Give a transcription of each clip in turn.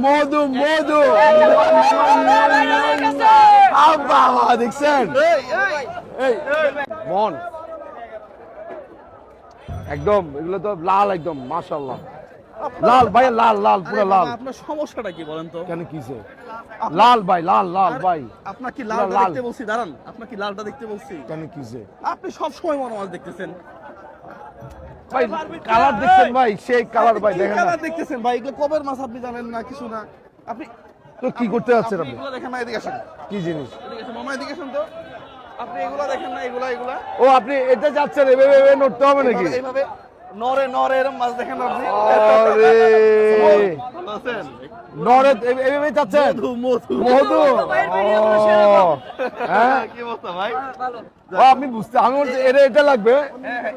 মধু মধু বাবা দেখছেন মন একদম এগুলো তো লাল একদম মাশাআল্লাহ লাল ভাই লাল লাল পুরো লাল। আপনার সমস্যাটা কি বলেন তো? কেন কিছে লাল ভাই লাল লাল ভাই আপনার কি লালটা দেখতে বলছি? দাঁড়ান, আপনার কি লালটা দেখতে বলছি? কেন কিছে আপনি সব সময় মনে মাছ দেখতেছেন ভাই কালার দেখছেন ভাই সেই কালার ভাই দেখেন না কালার দেখতেছেন ভাই, এগুলো কবের মাছ আপনি জানেন না কিছু না। আপনি তো কি করতে যাচ্ছেন আপনি? এগুলো দেখেন না, এদিকে আসেন, কি জিনিস? এদিকে আসেন মামা, এদিকে আসেন তো। আপনি এগুলো দেখেন না, এগুলা এগুলা ও আপনি এটা যাচ্ছেন এভাবে এভাবে নড়তে হবে নাকি? এইভাবে নরে নরে এরকম মাছ দেখেন না আপনি? আরে বুঝছেন? নরে এভাবে যাচ্ছেন মধু মধু হ্যাঁ কি অবস্থা ভাই? ও আপনি বুঝতে আমি বলছি এটা এটা লাগবে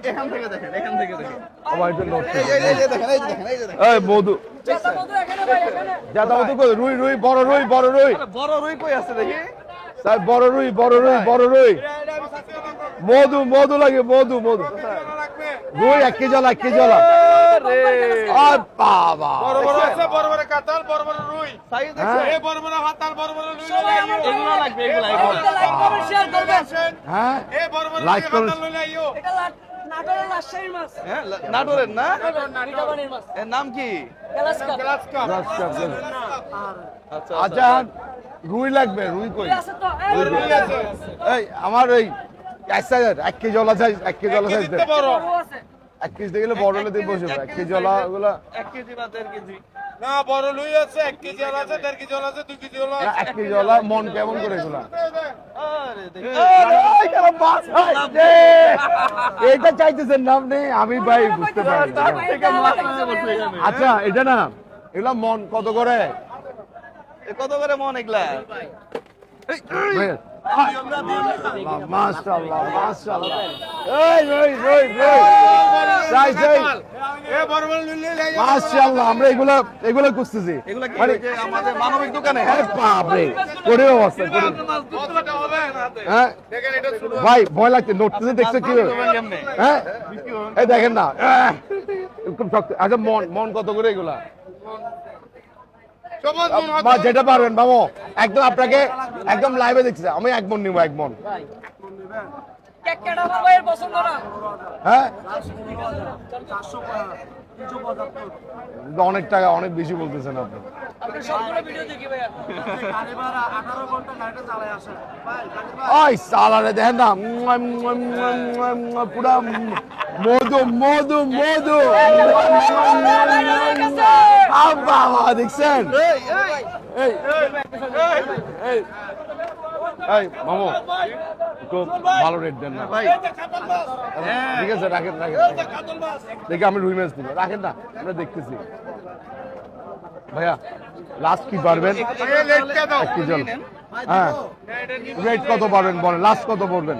এখান থেকে দেখেন, এখান থেকে দেখেন, আবার এটা নড়তে এই যে দেখেন, এই যে দেখেন, এই যে দেখেন। এই মধু জাদা মধু কই রুই রুই বড় রুই বড় রুই বড় রুই কই আছে দেখি? তাই বড় রুই বড় রুই বড় রুই মধু মধু লাগে মধু মধু রুই 1 কেজি জলা 1 কেজি জলা আর বাবা বড় বড় আছে, বড় বড় কাতাল, বড় বড় রুই, সাইজ দেখছেন? এই বড় বড় হাতাল, বড় বড় রুই, এগুলো লাগবে, এগুলো এগুলো। হ্যাঁ এই বড় বড় লাইক করুন হাতাল লইলে আইও। হ্যাঁ, নাটোরের না? এর নাম কি? আচ্ছা আচ্ছা রুই লাগবে রুই কই এই আমার ওই 1 কেজি জলা সাইজ 1 কেজি জলা সাইজ দিতে বড় 1 কেজি দেখলে বড় হলে দিয়ে বসে 1 কেজি জলা ওগুলা 1 কেজি বা 1.5 কেজি। না, বড় লুই আছে, 1 কেজি ওলা আছে, 1.5 কেজি ওলা আছে, 2 কেজি ওলা আছে। 1 কেজি জলা মন কেমন করে এগুলা আরে দেখি। এইটা চাইতেছেন নাম নেই আমি ভাই বুঝতে পারি না। আচ্ছা এটা না এগুলা মন কত করে এ কত করে মন এগুলা? মাশাআল্লাহ মাশাআল্লাহ এই রই রই রই সাই সাই এই বড় বড় লুই লইলে আইও। মাশাআল্লাহ আমরা এগুলা এগুলা খুঁজতেছি এগুলা কি মানে ওই যে আমাদের মানবিক দোকানে? আরে বাপ রে করে অবস্থা করে কতটা হবে হাতে? হ্যাঁ দেখেন এটা ছোট। ভাই ভয় লাগছে নড়তেছে দেখছো কি কেমনে? হ্যাঁ এই দেখেন না এরকম শক্ত আচ্ছা মন মন কত করে এগুলা সমান মন মা হাতে। যেটা পারবেন বাবু একদম আপনাকে একদম লাইভে দেখছি আমি 1 মন নিব 1 মন হ্যাঁ অনেক টাকা অনেক বেশি বলতেছেন আপনি ওই সালারে দেখেন না পুরা মধু মধু মধু বাবা দেখছেন এই এই এই এই এই মামু একটু ভালো রেট দেন না ভাই ঠিক আছে রাখেন রাখেন দেখি আমি রুই মাছ দিব রাখেন না আমরা দেখতেছি ভাইয়া লাস্ট কি পারবেন এই লেটটা দাও। 1 কেজি হ্যাঁ রেট কত পারবেন বলেন লাস্ট কত পড়বেন